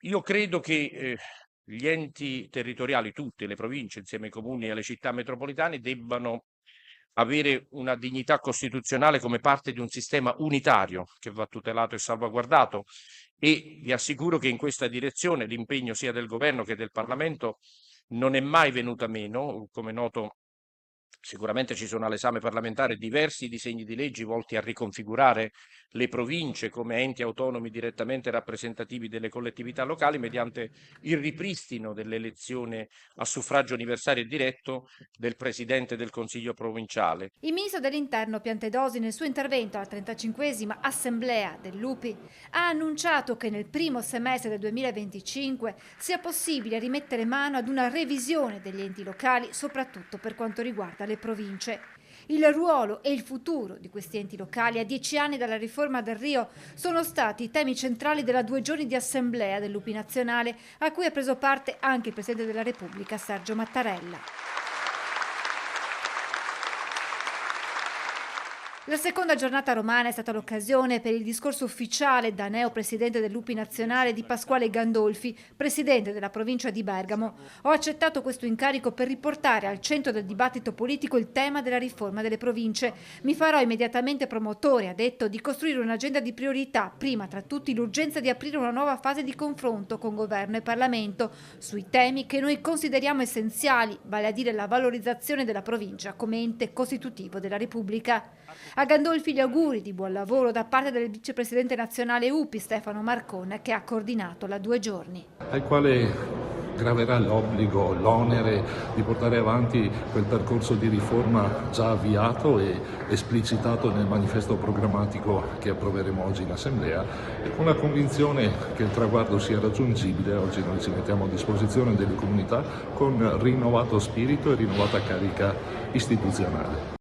Io credo che gli enti territoriali, tutte le province, insieme ai comuni e alle città metropolitane, debbano avere una dignità costituzionale come parte di un sistema unitario che va tutelato e salvaguardato e vi assicuro che in questa direzione l'impegno sia del governo che del Parlamento non è mai venuto a meno. Come noto, sicuramente ci sono all'esame parlamentare diversi disegni di legge volti a riconfigurare le province come enti autonomi direttamente rappresentativi delle collettività locali mediante il ripristino dell'elezione a suffragio universale e diretto del presidente del Consiglio provinciale. Il ministro dell'Interno Piantedosi nel suo intervento alla 35esima assemblea dell'UPI ha annunciato che nel primo semestre del 2025 sia possibile rimettere mano ad una revisione degli enti locali, soprattutto per quanto riguarda le province. Il ruolo e il futuro di questi enti locali a 10 anni dalla riforma del Rio sono stati i temi centrali della 2 giorni di assemblea dell'UPI nazionale, a cui ha preso parte anche il Presidente della Repubblica Sergio Mattarella. La seconda giornata romana è stata l'occasione per il discorso ufficiale da neopresidente dell'UPI nazionale di Pasquale Gandolfi, presidente della provincia di Bergamo. Ho accettato questo incarico per riportare al centro del dibattito politico il tema della riforma delle province. Mi farò immediatamente promotore, ha detto, di costruire un'agenda di priorità, prima tra tutti l'urgenza di aprire una nuova fase di confronto con governo e Parlamento sui temi che noi consideriamo essenziali, vale a dire la valorizzazione della provincia come ente costitutivo della Repubblica. A Gandolfi gli auguri di buon lavoro da parte del vicepresidente nazionale UPI Stefano Marcon, che ha coordinato la 2 giorni. Al quale graverà l'obbligo, l'onere di portare avanti quel percorso di riforma già avviato e esplicitato nel manifesto programmatico che approveremo oggi in Assemblea, e con la convinzione che il traguardo sia raggiungibile. Oggi noi ci mettiamo a disposizione delle comunità con rinnovato spirito e rinnovata carica istituzionale.